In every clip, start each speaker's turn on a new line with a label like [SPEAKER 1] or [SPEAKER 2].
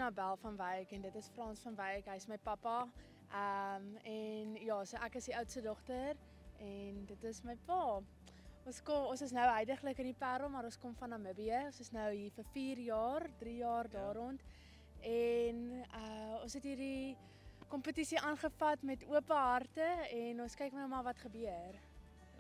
[SPEAKER 1] Nabel van Wyk en dit is Frans van Wyk. Hy is my pappa. En ja, so ek is die oudste dogter en dit is my pa. Ons is nou heidaglik in die Parel, maar ons kom van Namibië. Ons is nou hier vir 4 jaar, 3 jaar daar rond. En ons het hierdie kompetisie aangevat met oop harte en ons kyk nou maar wat gebeur.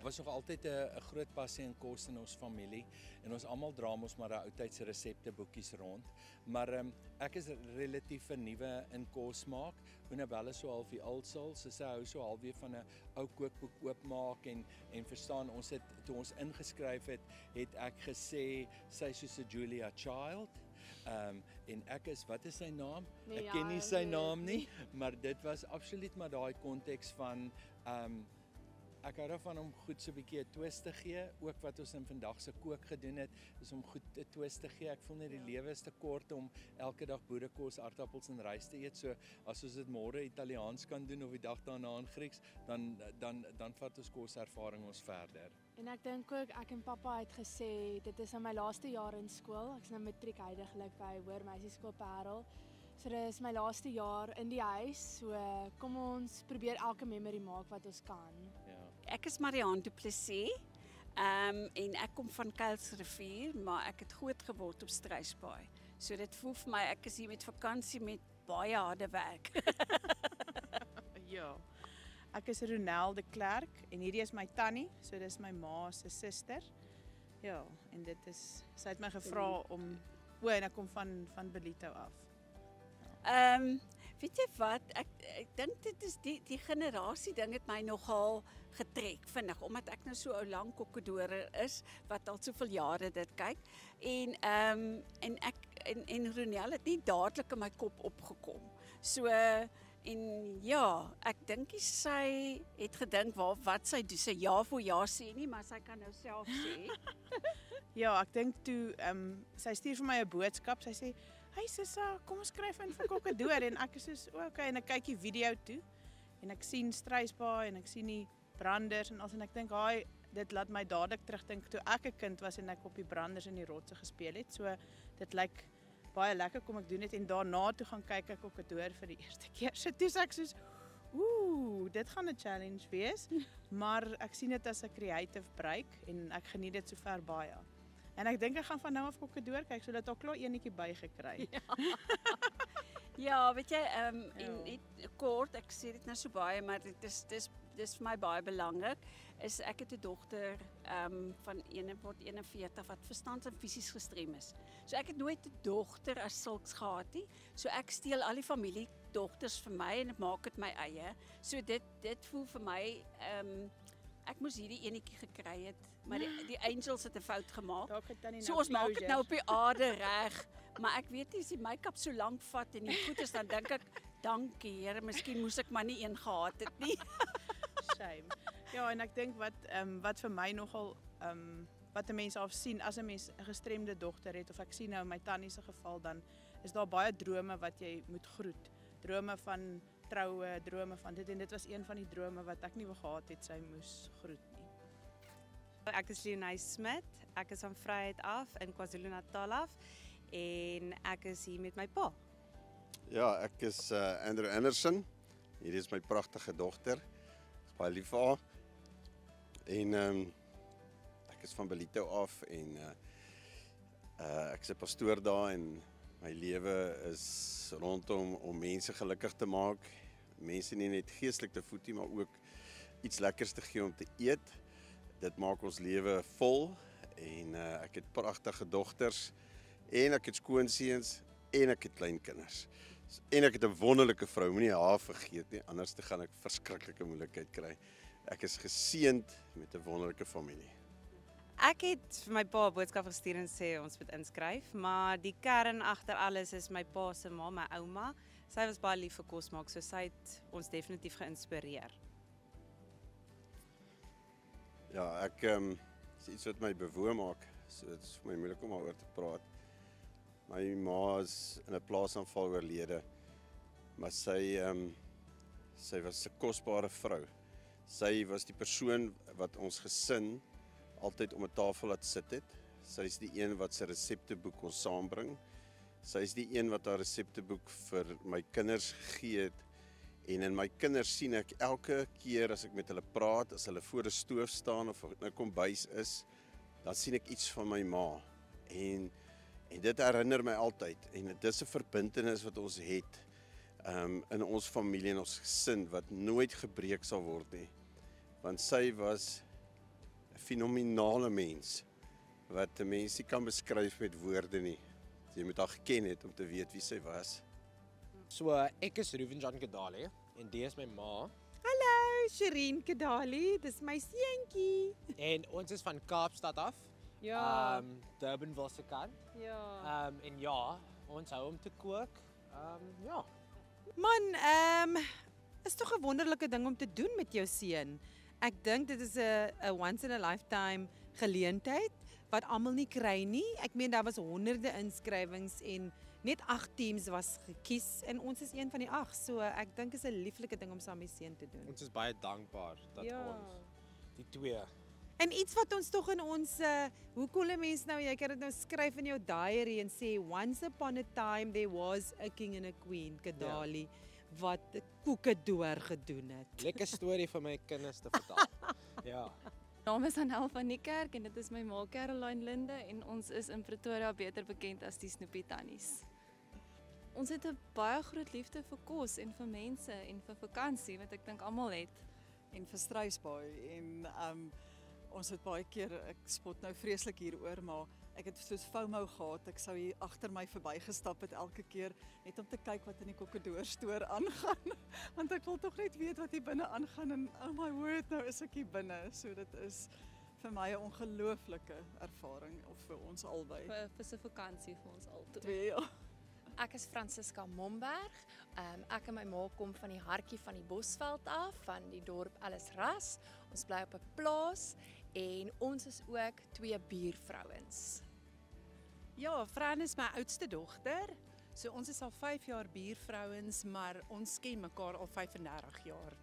[SPEAKER 2] Er was nog altyd 'n groot passie in kos in ons familie en ons almal dra mos maar 'n oudtydse resepteboekies rond. Maar ek is relatief nuwe in kos maak. Nabel is so half die alsal, so sy hou so halfweer van 'n ou kookboek oopmaak en verstaan ons het toe ons ingeskryf het ek gesê sy is soos 'n Julia Child. En ek is, wat is sy naam?
[SPEAKER 1] Nee,
[SPEAKER 2] ek ken nie sy naam nie, maar dit was absoluut maar daai konteks van ek hou daarvan om goed so 'n bietjie 'n twist te gee, ook wat ons in vandag se kook gedoen het, is om goed 'n twist te gee. Ek voel net die lewe is te kort om elke dag boerekos, aardappels en rys te eet. So as ons dit môre Italiaans kan doen of die dag daarna in Grieks, dan vat ons koservaring ons verder.
[SPEAKER 1] En ek dink ook ek en pappa het gesê dit is nou my laaste jaar in skool. Ek's nou matriek heidaglik by Hoërmeisieskool Parel. So dit is my laaste jaar in die huis. So kom ons probeer elke memory maak wat ons kan.
[SPEAKER 3] Ek is Marianne Du Plessis en ek kom van Kuilsrivier, maar ek het groot geword op Struisbaai. So dit voel vir my ek is hier met vakansie met baie harde werk.
[SPEAKER 4] Ja. Ek is Ronel de Klerk en hierdie is my tannie, so dis my ma se suster. Ja, en dit is sy het my gevra om en ek kom van Belito af.
[SPEAKER 3] Weet jy wat, ek dink dit is die generasie ding het my nogal getrek vinnig, omdat ek nou so 'n lang kokkedorer is, wat al soveel jare dit kyk, en Ronel het nie dadelik in my kop opgekom. So, en ja, ek dink sy het gedink wat sy doen, sy ja vir ja sê nie, maar sy kan nou self sê.
[SPEAKER 4] Ja, ek dink toe, sy stuur vir my 'n boodskap, sy sê, "Hey Sissa, kom ons skryf in vir kokkedoor," en ek is soos, okay, en ek kyk die video toe, en ek sien Struisbaai, en ek sien die branders, en ek dink, dit laat my dadelik terugdink, toe ek 'n kind was, en ek op die branders in die rotse gespeel het, so dit lyk baie lekker, kom ek doen dit, en daarna toe gaan kyk ek kokkedoor vir die eerste keer, so toe sê ek soos, dit gaan 'n challenge wees, maar ek sien dit as 'n creative break, en ek geniet dit sover baie. En ek dink ek gaan van nou af kokkedoor kyk, so dat al klaar enetjie bygekry.
[SPEAKER 3] Ja, weet jy, en net kort, ek sê dit nou so baie, maar dit is vir my baie belangrik, is ek het 'n dogter van 41 wat verstands en fisies gestrem is. So ek het nooit 'n dogter as sulks gehad nie. So ek steel al die familiedogters vir my en ek maak dit my eie. So dit voel vir my ek moes hierdie enetjie gekry het, maar die angels het 'n fout gemaak. So ons maak dit nou op die aarde reg, maar ek weet nie as die make-up so lank vat en die goed is, dan dink ek, dankie Here, miskien moes ek maar nie een gehad het nie.
[SPEAKER 4] Shame. Ja, en ek dink wat vir my nogal, wat 'n mens af sien, as 'n mens 'n gestremde dogter het, of ek sien nou in my tannie se geval, dan is daar baie drome wat jy moet groet. Drome van troue, drome van dit, en dit was een van die drome wat ek nie wou gehad het, sy moes groet nie.
[SPEAKER 5] Ek is Leonie Smit, ek is van Vryheid af in KwaZulu-Natal af, en ek is hier met my pa.
[SPEAKER 6] Ja, ek is Andrew Anderson, hier is my pragtige dogter, ek is baie lief vir haar, en ek is van Belito af, en ek is 'n pastoor daar, en my lewe is rondom om mense gelukkig te maak, mense nie net geestelik te voed nie, maar ook iets lekkers te gee om te eet. Dit maak ons lewe vol, en ek het pragtige dogters, en ek het skoonseuns, en ek het kleinkinders. En ek het 'n wonderlike vrou, moenie haar vergeet nie, anders gaan ek verskriklike moeilikheid kry. Ek is geseënd met 'n wonderlike familie.
[SPEAKER 5] Ek het vir my pa 'n boodskap gestuur en sê ons moet inskryf, maar die kern agter alles is my pa se ma, my ouma. Sy was baie lief vir kos maak, so sy het ons definitief geïnspireer.
[SPEAKER 6] Ja, ek is iets wat my bewoon maak, so dit is vir my moeilik om daaroor te praat. My ma is in 'n plaasaanval oorlede, maar sy was 'n kosbare vrou. Sy was die persoon wat ons gesin altyd om 'n tafel laat sit het. Sy is die een wat sy resepteboek kon saambring, Sy is die een wat haar resepteboek vir my kinders gegee het. En in my kinders sien ek elke keer as ek met hulle praat, as hulle voor 'n stoof staan of in 'n kombuis is, dan sien ek iets van my ma. En dit herinner my altyd en dit is 'n verbintenis wat ons het in ons familie en ons gesin wat nooit gebreek sal word nie. Want sy was 'n fenominale mens wat 'n mens nie kan beskryf met woorde nie. Jy moet haar geken het om te weet wie sy was.
[SPEAKER 7] So ek is Ruben John Kedali en die is my ma
[SPEAKER 5] Hallo, Shireen Kedali, dis my seentjie.
[SPEAKER 7] en ons is van Kaapstad af.
[SPEAKER 5] Ja.
[SPEAKER 7] Durbanville se kant.
[SPEAKER 5] Ja.
[SPEAKER 7] En ja, ons hou om te kook. Ja.
[SPEAKER 5] Man, is tog 'n wonderlike ding om te doen met jou seun. Ek dink dit is 'n once in a lifetime geleentheid wat almal nie kry nie. Ek meen daar was honderde inskrywings en net 8 teams was gekies en ons is een van die 8. So ek dink is 'n lieflike ding om saam met my seun te doen.
[SPEAKER 7] Ons is baie dankbaar dat ons die twee.
[SPEAKER 5] En iets wat ons tog in ons hoe cool 'n mens nou, jy kan dit nou skryf in jou diary en sê once upon a time there was a king and a queen, Kedali, wat koekedoor gedoen het.
[SPEAKER 7] Lekker storie vir my kinders te vertel. Ja.
[SPEAKER 8] My naam is Anel van die Kerk en dit is my ma Caroline Linde en ons is in Pretoria beter bekend as die Snoepie Tannies. Ons het 'n baie groot liefde vir kos en vir mense en vir vakansie wat ek dink almal het.
[SPEAKER 9] En vir Struisbaai en ons het baie keer, ek spot nou vreeslik hieroor, maar ek het soos FOMO gehad, ek sou hier agter my verbygestap het elke keer net om te kyk wat in die kokkedoorstoor aangaan, want ek wil tog net weet wat hier binne aangaan en oh my word, nou is ek hier binne, so dit is vir my 'n ongelooflike ervaring, of vir ons albei.
[SPEAKER 8] Vir se vakansie vir ons albei.
[SPEAKER 9] Twee, ja.
[SPEAKER 10] Ek is Francisca Momberg. Ek en my ma kom van die hartjie van die Bosveld af, van die dorp Ellisras. Ons bly op 'n plaas en ons is ook 2 buurvrouens.
[SPEAKER 11] Ja, Fran is my oudste dogter. So ons is al 5 jaar buurvrouens, maar ons ken mekaar al 35 jaar.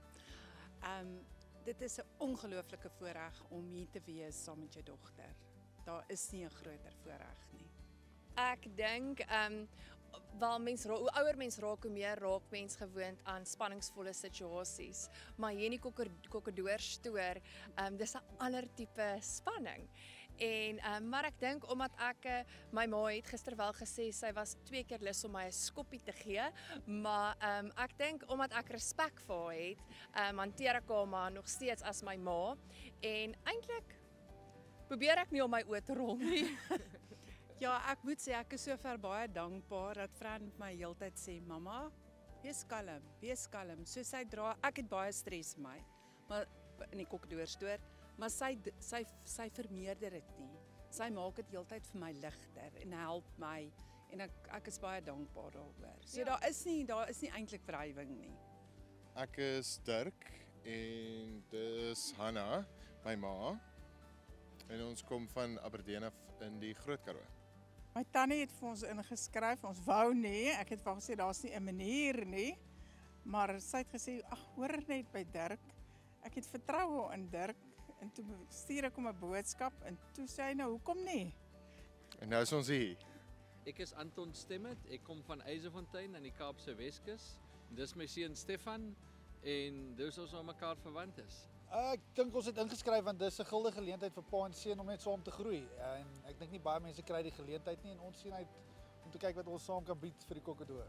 [SPEAKER 11] Dit is 'n ongelooflike voorreg om hier te wees saam met jou dogter. Daar is nie 'n groter voorreg nie.
[SPEAKER 10] Ek dink wel hoe ouer mens raak, hoe meer raak mens gewoond aan spanningsvolle situasies. Maar hier in die kokkedoorstoor, dis 'n ander tipe spanning. En maar ek dink omdat ek my ma het gister wel gesê sy was 2 keer lus om my 'n skoppie te gee, maar ek dink omdat ek respek vir haar het, hanteer ek haar maar nog steeds as my ma en eintlik probeer ek nie om my oë te rol nie.
[SPEAKER 11] Ja, ek moet sê ek is sover baie dankbaar dat Fran my heeltyd sê, mamma, wees kalm. So sy dra, ek het baie stres in my, maar in die kokkedoorstoor, maar sy vermeerder dit nie. Sy maak dit heeltyd vir my ligter en help my en ek is baie dankbaar daaroor. So daar is nie eintlik wrywing nie.
[SPEAKER 12] Ek is Dirk en dis Hanna, my ma. En ons kom van Aberdeen af in die Groot Karoo.
[SPEAKER 4] My tannie het vir ons ingeskryf, ons wou nie, ek het vir haar gesê daar's nie 'n manier nie, maar sy het gesê, ag hoor net by Dirk, ek het vertroue in Dirk, en toe stuur ek hom 'n boodskap, en toe sê hy nou, hoekom nie?
[SPEAKER 12] En nou is ons hier.
[SPEAKER 13] Ek is Anton Stemmet, ek kom van Eisefontein aan die Kaapse Weskus, dis my seun Stefan, en dis ons aan mekaar verwant is.
[SPEAKER 14] Ek dink ons het ingeskryf want dis 'n guldige geleentheid vir pa en seun om net saam te groei. En ek dink nie baie mense kry die geleentheid nie en ons sien uit om te kyk wat ons saam kan bied vir die kokkedoor.